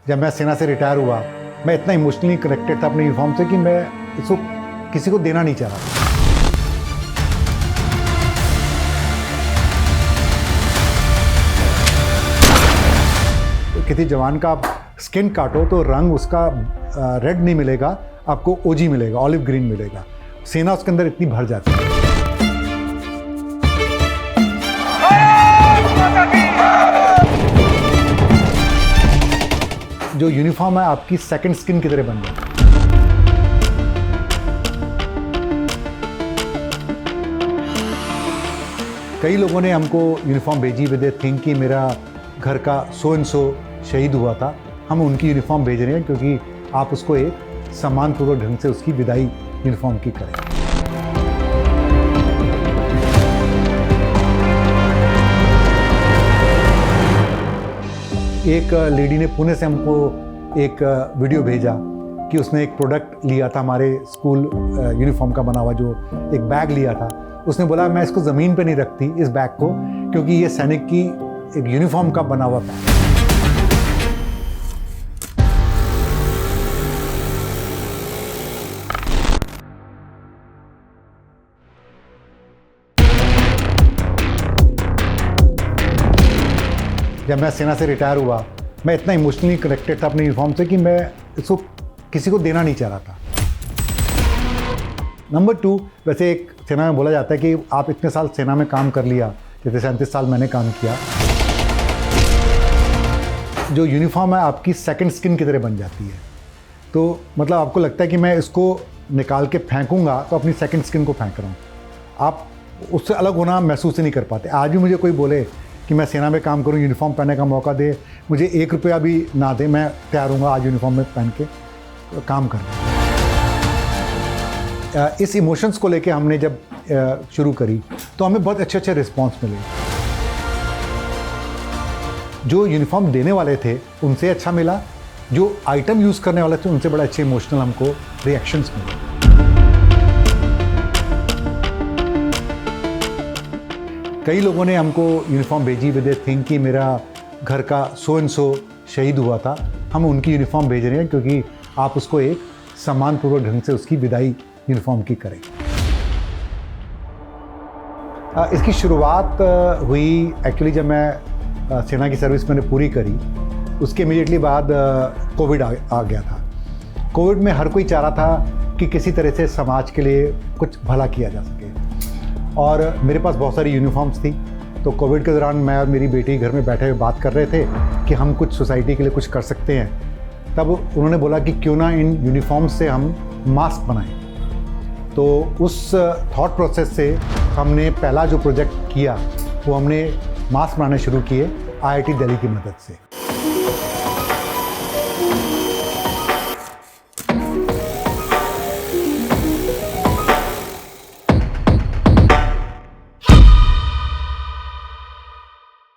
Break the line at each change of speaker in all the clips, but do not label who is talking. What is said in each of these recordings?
जब मैं सेना से रिटायर हुआ, मैं इतना इमोशनली कनेक्टेड था अपने यूनिफॉर्म से कि मैं इसको किसी को देना नहीं चाह रहा था। किसी जवान का आप स्किन काटो तो रंग उसका रेड नहीं मिलेगा, आपको ओजी मिलेगा, ऑलिव ग्रीन मिलेगा। सेना उसके अंदर इतनी भर जाती है। जो यूनिफॉर्म है आपकी सेकंड स्किन की तरह बन जाती है। कई लोगों ने हमको यूनिफॉर्म भेजी विद ए थिंक कि मेरा घर का सो एंड सो शहीद हुआ था, हम उनकी यूनिफॉर्म भेज रहे हैं क्योंकि आप उसको एक सम्मानपूर्वक ढंग से उसकी विदाई यूनिफॉर्म की करें। एक लेडी ने पुणे से हमको एक वीडियो भेजा कि उसने एक प्रोडक्ट लिया था हमारे स्कूल यूनिफॉर्म का बना हुआ, जो एक बैग लिया था। उसने बोला मैं इसको ज़मीन पे नहीं रखती इस बैग को, क्योंकि ये सैनिक की एक यूनिफॉर्म का बना हुआ बैग। जब मैं सेना से रिटायर हुआ, मैं इतना इमोशनली कनेक्टेड था अपने यूनिफॉर्म से कि मैं इसको किसी को देना नहीं चाह रहा था। नंबर 2, वैसे एक सेना में बोला जाता है कि आप इतने साल सेना में काम कर लिया, जैसे 37 साल मैंने काम किया, जो यूनिफॉर्म है आपकी सेकंड स्किन की तरह बन जाती है। तो मतलब आपको लगता है कि मैं इसको निकाल के फेंकूंगा तो अपनी सेकंड स्किन को फेंक रहा हूँ। आप उससे अलग होना महसूस ही नहीं कर पाते। आज भी मुझे कोई बोले कि मैं सेना में काम करूं, यूनिफॉर्म पहनने का मौका दे, मुझे 1 रुपया भी ना दे, मैं तैयार हूँगा आज यूनिफॉर्म में पहन के काम करने। इस इमोशंस को लेके हमने जब शुरू करी तो हमें बहुत अच्छे रिस्पॉन्स मिले। जो यूनिफॉर्म देने वाले थे उनसे अच्छा मिला, जो आइटम यूज़ करने वाले थे उनसे बड़ा अच्छे इमोशनल हमको रिएक्शंस मिले। कई लोगों ने हमको यूनिफॉर्म भेजी विद ए थिंक कि मेरा घर का सो एंड सो शहीद हुआ था, हम उनकी यूनिफॉर्म भेज रहे हैं क्योंकि आप उसको एक सम्मानपूर्वक ढंग से उसकी विदाई यूनिफॉर्म की करें। इसकी शुरुआत हुई एक्चुअली जब मैं सेना की सर्विस मैंने पूरी करी, उसके इमीडिएटली बाद कोविड आ गया था। कोविड में हर कोई चाह रहा था कि किसी तरह से समाज के लिए कुछ भला किया जा सके, और मेरे पास बहुत सारी यूनिफॉर्म्स थी। तो कोविड के दौरान मैं और मेरी बेटी घर में बैठे हुए बात कर रहे थे कि हम कुछ सोसाइटी के लिए कुछ कर सकते हैं। तब उन्होंने बोला कि क्यों ना इन यूनिफॉर्म से हम मास्क बनाएं। तो उस थॉट प्रोसेस से हमने पहला जो प्रोजेक्ट किया वो हमने मास्क बनाने शुरू किए IIT दिल्ली की मदद से।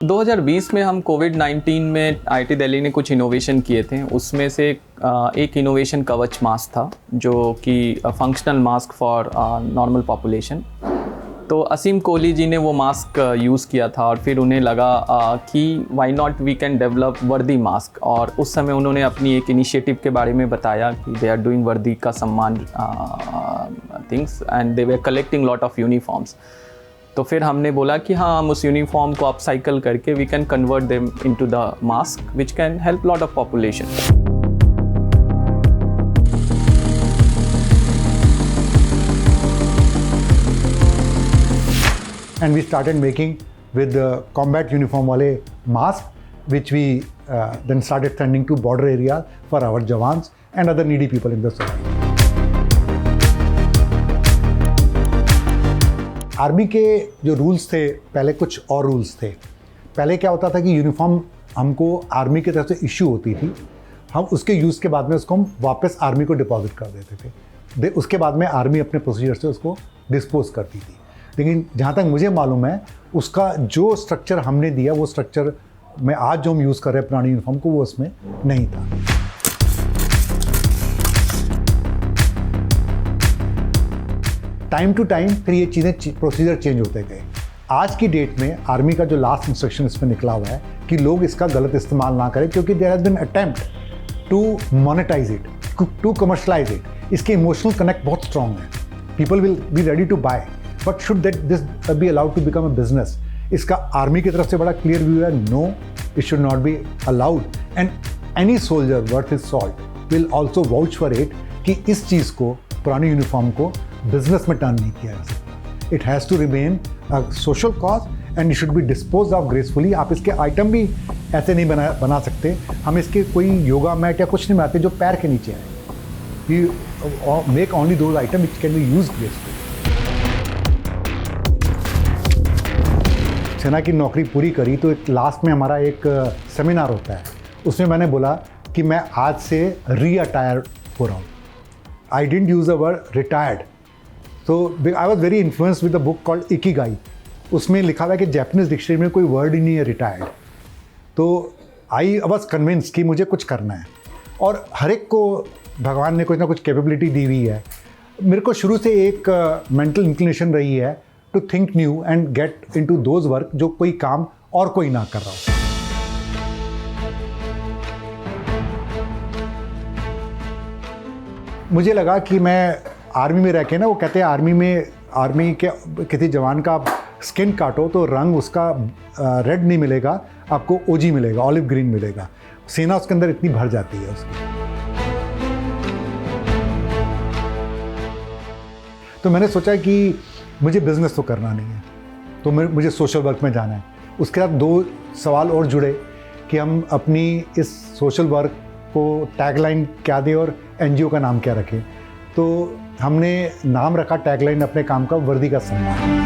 दो 2020 में हम कोविड-19 में IIT दिल्ली ने कुछ इनोवेशन किए थे। उसमें से एक इनोवेशन कवच मास्क था, जो कि functional mask for normal population. तो असीम कोहली जी ने वो मास्क यूज़ किया था और फिर उन्हें लगा कि why not we can develop वर्दी मास्क। और उस समय उन्होंने अपनी एक इनिशिएटिव के बारे में बताया कि दे आर डूइंग वर्दी का सम्मान things and they were collecting lot of uniforms. तो फिर हमने बोला कि हाँ, हम उस यूनिफॉर्म को अपसाइकल करके we can convert them into the mask which can help lot of population.
And we started making with the combat uniform wale mask, which we then started sending to border areas for our jawans and other needy people in the society. Army के जो rules थे, पहले कुछ और rules थे। पहले क्या होता था कि यूनिफॉर्म हमको आर्मी की तरफ से इश्यू होती थी, हम उसके यूज़ के बाद में उसको हम वापस आर्मी को डिपॉजिट कर देते थे। उसके बाद में आर्मी अपने प्रोसीजर से उसको डिस्पोज करती थी। लेकिन जहाँ तक मुझे मालूम है, उसका जो स्ट्रक्चर हमने दिया, वो स्ट्रक्चर में आज जो हम यूज़ कर रहे हैं पुरानी यूनिफॉर्म को, वो उसमें नहीं था। टाइम टू टाइम फिर ये चीज़ें प्रोसीजर चेंज होते गए। आज की डेट में आर्मी का जो लास्ट इंस्ट्रक्शन इसमें निकला हुआ है कि लोग इसका गलत इस्तेमाल ना करें, क्योंकि there has been attempt to monetize it, to commercialize it. इसके इमोशनल कनेक्ट बहुत स्ट्रॉन्ग है, people will be ready to buy, but should that this be allowed to become a business? इसका आर्मी की तरफ से बड़ा क्लियर व्यू है, no, it should not be allowed. And any soldier worth his salt will also vouch for it कि इस चीज़ को, पुरानी यूनिफॉर्म को बिजनेस में टर्न नहीं किया जा सकता। It has to remain a social cause and it should be dispose of gracefully. आप इसके आइटम भी ऐसे नहीं बना सकते। हम इसके कोई योगा मैट या कुछ नहीं बनाते जो पैर के नीचे आए। We make only those item which can be use gracefully. सेना की नौकरी पूरी करी तो एक लास्ट में हमारा एक सेमिनार होता है, उसमें मैंने बोला कि मैं आज से री-अटायर हो रहा हूँ। I didn't use the word retired, so I was very influenced with the book called Ikigai. उसमें लिखा हुआ है कि जैपनीज डिक्शनरी में कोई वर्ड ही नहीं है रिटायर्ड। तो आई वॉज कन्विंस कि मुझे कुछ करना है, और हर एक को भगवान ने कुछ ना कुछ कैपेबिलिटी दी हुई है। मेरे को शुरू से एक मेंटल इंक्लिनेशन रही है to think new and get into those work जो कोई काम और कोई ना कर रहा हो। मुझे लगा कि मैं आर्मी में रह के ना, वो कहते हैं आर्मी के किसी जवान का स्किन काटो तो रंग उसका रेड नहीं मिलेगा, आपको ओजी मिलेगा, ऑलिव ग्रीन मिलेगा। सेना उसके अंदर इतनी भर जाती है उसकी। तो मैंने सोचा कि मुझे बिज़नेस तो करना नहीं है, तो मुझे सोशल वर्क में जाना है। उसके साथ दो सवाल और जुड़े कि हम अपनी इस सोशल वर्क को टैगलाइन क्या दें और एनजीओ का नाम क्या रखें। तो हमने नाम रखा टैगलाइन अपने काम का, वर्दी का सम्मान।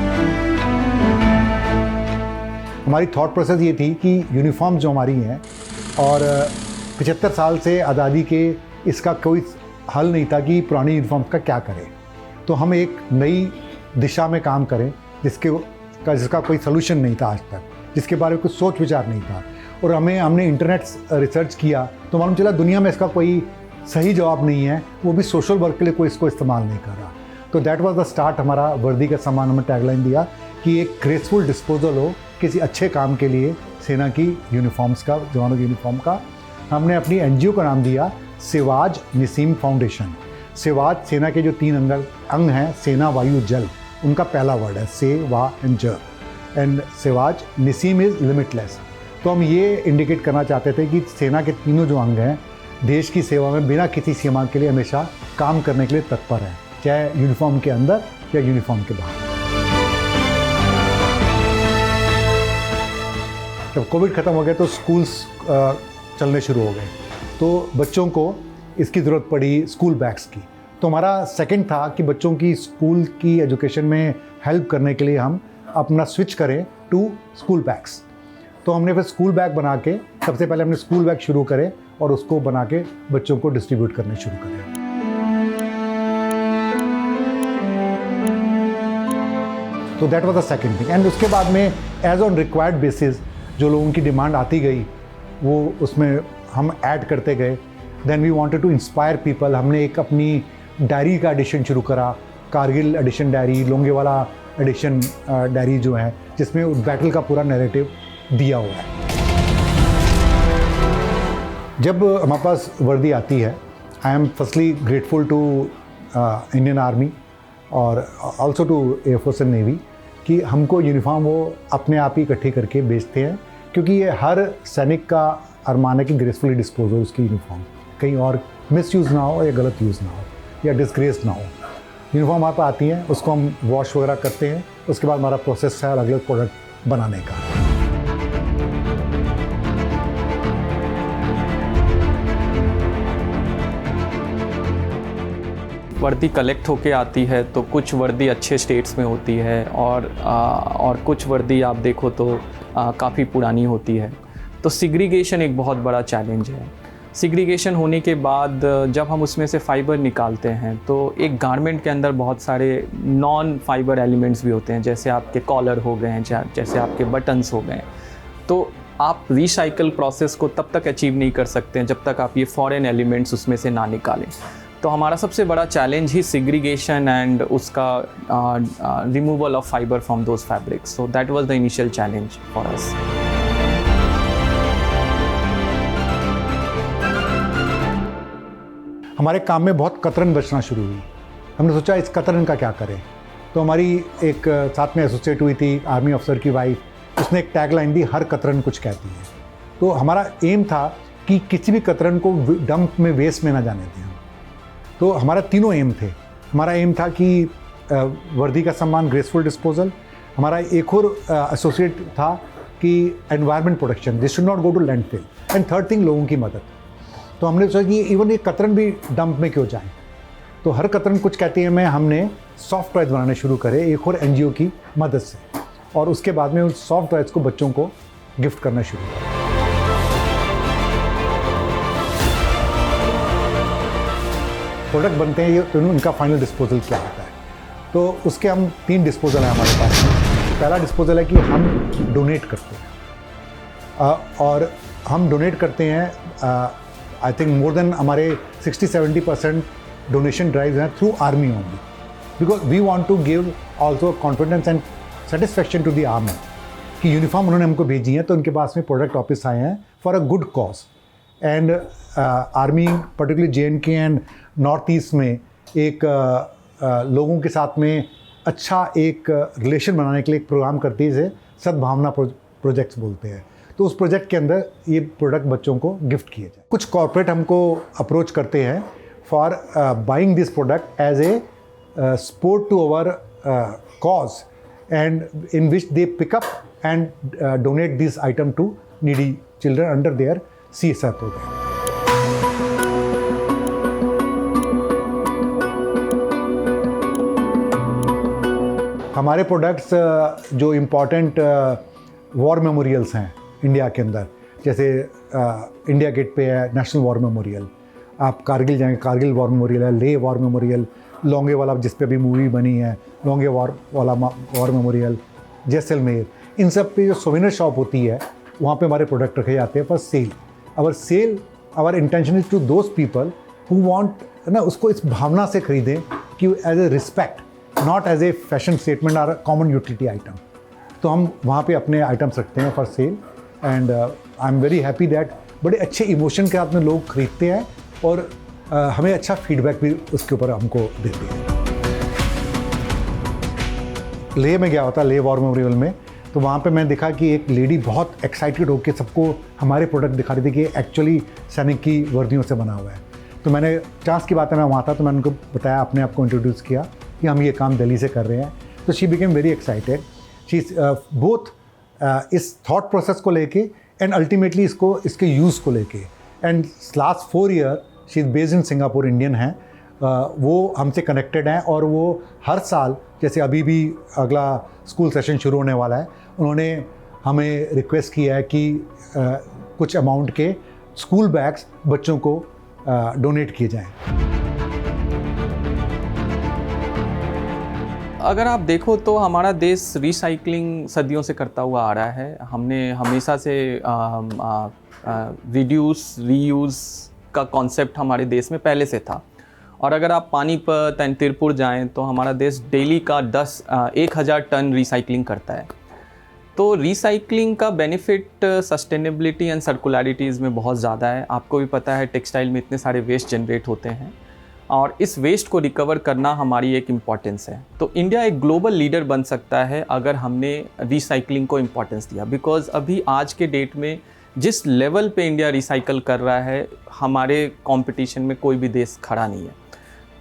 हमारी थॉट प्रोसेस ये थी कि यूनिफॉर्म जो हमारी हैं, और 75 साल से आज़ादी के इसका कोई हल नहीं था कि पुरानी यूनिफॉर्म का क्या करें। तो हम एक नई दिशा में काम करें जिसका कोई सलूशन नहीं था आज तक, जिसके बारे में कुछ सोच विचार नहीं था। और हमने इंटरनेट रिसर्च किया तो मालूम चला दुनिया में इसका कोई सही जवाब नहीं है, वो भी सोशल वर्क के लिए कोई इसको इस्तेमाल नहीं कर रहा। तो दैट वाज द स्टार्ट। हमारा वर्दी का सम्मान हमें टैगलाइन दिया कि एक ग्रेसफुल डिस्पोजल हो किसी अच्छे काम के लिए सेना की यूनिफॉर्म्स का, जवानों की यूनिफॉर्म का। हमने अपनी एनजीओ का नाम दिया सिवाज निसीम फाउंडेशन। सिवाज सेना के जो 3 अंग हैं, सेना, वायु, जल, उनका पहला वर्ड है से, वा एंड ज। एंड सिवाज निसीम इज़ लिमिटलेस। तो हम ये इंडिकेट करना चाहते थे कि सेना के तीनों जो अंग हैं देश की सेवा में बिना किसी सीमा के लिए हमेशा काम करने के लिए तत्पर हैं, चाहे यूनिफॉर्म के अंदर या यूनिफॉर्म के बाहर। जब कोविड ख़त्म हो गया तो स्कूल्स चलने शुरू हो गए, तो बच्चों को इसकी ज़रूरत पड़ी स्कूल बैग्स की। तो हमारा सेकंड था कि बच्चों की स्कूल की एजुकेशन में हेल्प करने के लिए हम अपना स्विच करें टू स्कूल बैग्स। तो हमने फिर स्कूल बैग बना के, सबसे पहले हमने स्कूल बैग शुरू करे और उसको बना के बच्चों को डिस्ट्रीब्यूट करने शुरू करें। तो that was the second thing. And उसके बाद में एज ऑन रिक्वायर्ड बेसिस जो लोगों की डिमांड आती गई वो उसमें हम ऐड करते गए। Then we wanted to inspire people. हमने एक अपनी डायरी का एडिशन शुरू करा, Kargil edition diary, Longewala edition diary जो है, जिसमें बैटल का पूरा नैरेटिव दिया हुआ है। जब हमारे पास वर्दी आती है, I am firstly grateful to Indian army और also to air force and navy कि हमको यूनिफॉर्म वो अपने आप ही इकट्ठी करके बेचते हैं, क्योंकि ये हर सैनिक का अरमान है कि ग्रेसफुली डिस्पोज हो उसकी यूनिफॉर्म, कहीं और मिसयूज़ ना हो या गलत यूज़ ना हो या डिस्ग्रेस ना हो। यूनिफॉर्म हमारे पास आती है, उसको हम वॉश वगैरह करते हैं, उसके बाद हमारा प्रोसेस है अलग अलग प्रोडक्ट बनाने का।
वर्दी कलेक्ट होके आती है तो कुछ वर्दी अच्छे स्टेट्स में होती है और कुछ वर्दी आप देखो तो काफ़ी पुरानी होती है। तो सिग्रीगेशन एक बहुत बड़ा चैलेंज है। सिग्रीगेशन होने के बाद जब हम उसमें से फ़ाइबर निकालते हैं तो एक गारमेंट के अंदर बहुत सारे नॉन फाइबर एलिमेंट्स भी होते हैं, जैसे आपके कॉलर हो गए हैं, जैसे आपके बटन्स हो गए। तो आप रिसाइकल प्रोसेस को तब तक अचीव नहीं कर सकते हैं जब तक आप ये फॉरेन एलिमेंट्स उसमें से ना निकालें। तो हमारा सबसे बड़ा चैलेंज ही सिग्रीगेशन एंड उसका removal of fibre from those fabrics. So that was the initial challenge for us.
हमारे काम में बहुत कतरन बचना शुरू हुई। हमने सोचा इस कतरन का क्या करें, तो हमारी एक साथ में एसोसिएट हुई थी आर्मी अफसर की वाइफ, उसने एक टैगलाइन दी, हर कतरन कुछ कहती है। तो हमारा एम था कि किसी भी कतरन को डंप में, वेस्ट में ना जाने दें हम। तो हमारा तीनों एम थे। हमारा एम था कि वर्दी का सम्मान, ग्रेसफुल डिस्पोजल। हमारा एक और एसोसिएट था कि environment protection, this should not go to landfill, and third thing लोगों की मदद। तो हमने सोचा कि इवन ये कतरन भी डंप में क्यों जाएं। तो हर कतरन कुछ कहती है में हमने सॉफ्ट टॉयज़ बनाने शुरू करे एक और एनजीओ की मदद से, और उसके बाद में उन सॉफ्ट टॉयज़ को बच्चों को गिफ्ट करना शुरू किया। प्रोडक्ट बनते हैं ये, तो इनका फाइनल डिस्पोजल क्या होता है। तो उसके हम 3 डिस्पोजल हैं हमारे पास में। पहला डिस्पोजल है कि हम डोनेट करते हैं, और हम डोनेट करते हैं आई थिंक मोर देन हमारे 60-70% डोनेशन ड्राइव्स हैं through army only, because we want to give also confidence and satisfaction to the army कि यूनिफॉर्म उन्होंने हमको भेजी है, तो उनके पास में प्रोडक्ट वापस आए हैं for a good cause. And army particularly JNK and north east में एक लोगों के साथ में अच्छा एक रिलेशन बनाने के लिए एक प्रोग्राम करती है, जिसे सद्भावना प्रोजेक्ट्स बोलते हैं। तो उस प्रोजेक्ट के अंदर ये प्रोडक्ट बच्चों को गिफ्ट किए जाए। कुछ कॉर्पोरेट हमको अप्रोच करते हैं for buying this product as a support to our cause, and in which they pick up and donate this item to needy children under their CSR program. हमारे प्रोडक्ट्स जो इम्पॉर्टेंट वॉर मेमोरियल्स हैं India के अंदर, जैसे India gate पे है national war memorial, आप कारगिल जाएंगे, कारगिल वॉर मेमोरियल है, लेह वॉर मेमोरियल, लोंगेवाला जिस पे अभी मूवी बनी है, लोंगेवाला वॉर मेमोरियल, जैसलमेर, इन सब पे जो सोवेनियर शॉप होती है वहाँ पे हमारे प्रोडक्ट रखे जाते हैं for sale. Our intention is to those people who want ना उसको इस भावना से खरीदें कि as a respect, not as a fashion statement और कॉमन यूटिलिटी आइटम। तो हम वहाँ पे अपने आइटम्स रखते हैं for sale, and I am very happy that बड़े अच्छे इमोशन के साथ में लोग खरीदते हैं, और हमें अच्छा फीडबैक भी उसके ऊपर हमको देते हैं। लेह में गया होता, लेह वॉर मेमोरियल में, तो वहाँ पे मैं देखा कि एक लेडी बहुत एक्साइटेड होकर सबको हमारे प्रोडक्ट दिखा रही थी कि एक्चुअली सैनिक की वर्दियों से बना हुआ है। तो मैंने, चांस की बात है मैं वहाँ था, तो मैंने उनको बताया, अपने आप को इंट्रोड्यूस किया कि हम ये काम दिल्ली से कर रहे हैं। तो she became very excited, she both इस थॉट प्रोसेस को लेके एंड अल्टीमेटली इसके यूज़ को लेके। And last 4 year she is based in Singapore, Indian है, वो हमसे कनेक्टेड हैं, और वो हर साल, जैसे अभी भी अगला स्कूल सेशन शुरू होने वाला है, उन्होंने हमें रिक्वेस्ट किया है कि कुछ अमाउंट के स्कूल बैग्स बच्चों को डोनेट किए जाएं।
अगर आप देखो तो हमारा देश रिसाइकलिंग सदियों से करता हुआ आ रहा है। हमने हमेशा से रिड्यूस रीयूज़ का कॉन्सेप्ट हमारे देश में पहले से था। और अगर आप पानीपत एंड तिरपुर जाएं तो हमारा देश डेली का 1000 टन रिसाइकलिंग करता है। तो रिसाइकलिंग का बेनिफिट सस्टेनेबिलिटी एंड सर्कुलरिटीज़ में बहुत ज़्यादा है। आपको भी पता है टेक्सटाइल में इतने सारे वेस्ट जनरेट होते हैं, और इस वेस्ट को रिकवर करना हमारी एक इम्पॉर्टेंस है। तो इंडिया एक ग्लोबल लीडर बन सकता है अगर हमने रिसाइकलिंग को इम्पॉर्टेंस दिया, बिकॉज अभी आज के डेट में जिस लेवल पे इंडिया रिसाइकल कर रहा है, हमारे कंपटीशन में कोई भी देश खड़ा नहीं है।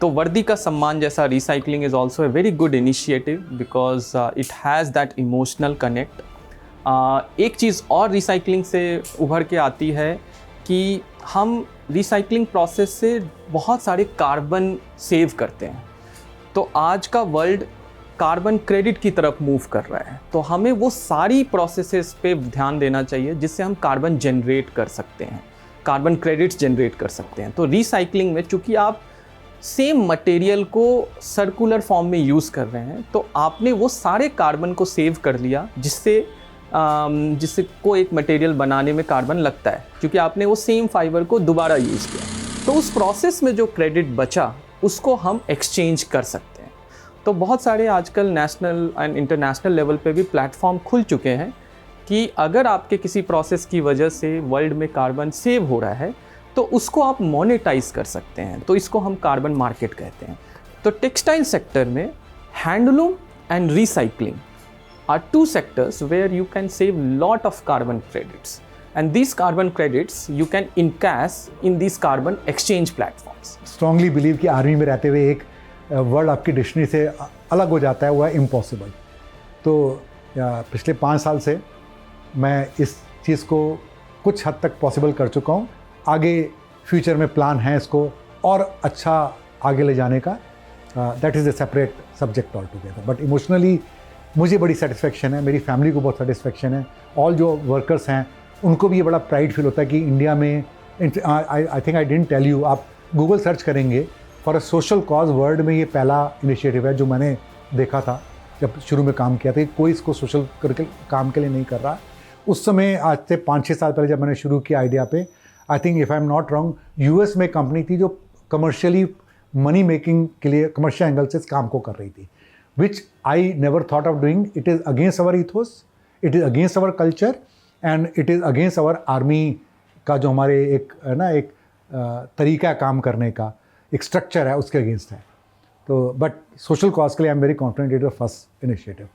तो वर्दी का सम्मान जैसा recycling is also a very good initiative, because it has that emotional connect. एक चीज़ और रिसाइकलिंग से उभर के आती है कि हम रिसाइकलिंग प्रोसेस से बहुत सारे कार्बन सेव करते हैं। तो आज का वर्ल्ड कार्बन क्रेडिट की तरफ मूव कर रहा है, तो हमें वो सारी प्रोसेसेस पे ध्यान देना चाहिए जिससे हम कार्बन जनरेट कर सकते हैं, कार्बन क्रेडिट्स जनरेट कर सकते हैं। तो रिसाइकलिंग में चूँकि आप सेम मटेरियल को सर्कुलर फॉर्म में यूज़ कर रहे हैं, तो आपने वो सारे कार्बन को सेव कर लिया, जिससे को एक मटेरियल बनाने में कार्बन लगता है, क्योंकि आपने वो सेम फाइबर को दोबारा यूज़ किया। तो उस प्रोसेस में जो क्रेडिट बचा उसको हम एक्सचेंज कर सकते हैं। तो बहुत सारे आजकल नेशनल एंड इंटरनेशनल लेवल पे भी प्लेटफॉर्म खुल चुके हैं कि अगर आपके किसी प्रोसेस की वजह से वर्ल्ड में कार्बन सेव हो रहा है, तो उसको आप मोनेटाइज कर सकते हैं, तो इसको हम कार्बन मार्केट कहते हैं। तो टेक्सटाइल सेक्टर में handloom and recycling are two sectors where you can save lot of carbon credits, and these carbon credits you can encash in these carbon exchange platforms.
Strongly believe कि army में रहते हुए एक word आपकी dictionary से अलग हो जाता है, वो है इम्पॉसिबल। तो पिछले 5 साल से मैं इस चीज़ को कुछ हद तक पॉसिबल कर चुका हूँ। आगे फ्यूचर में प्लान है इसको और अच्छा आगे ले जाने का। That is a separate subject all together, but emotionally मुझे बड़ी सेटिस्फेक्शन है, मेरी फैमिली को बहुत सेटिस्फेक्शन है, ऑल जो वर्कर्स हैं उनको भी ये बड़ा प्राइड फील होता है कि इंडिया में I think I didn't tell you, आप गूगल सर्च करेंगे for a social cause world में ये पहला इनिशिएटिव है जो मैंने देखा था जब शुरू में काम किया था। कोई इसको सोशल करके काम के लिए नहीं कर रहा। उस समय आज से 5-6 साल पहले जब मैंने शुरू किया आइडिया पे, I think if I am not wrong, US में कंपनी थी जो कमर्शियली मनी मेकिंग के लिए कमर्शियल एंगल से इस काम को कर रही थी, which I never thought of doing. It is against our ethos, it is against our culture, and it is against our army का जो हमारे एक तरीका काम करने का एक स्ट्रक्चर है उसके अगेंस्ट है। तो बट सोशल कॉज के लिए आई am very confident it is the first initiative.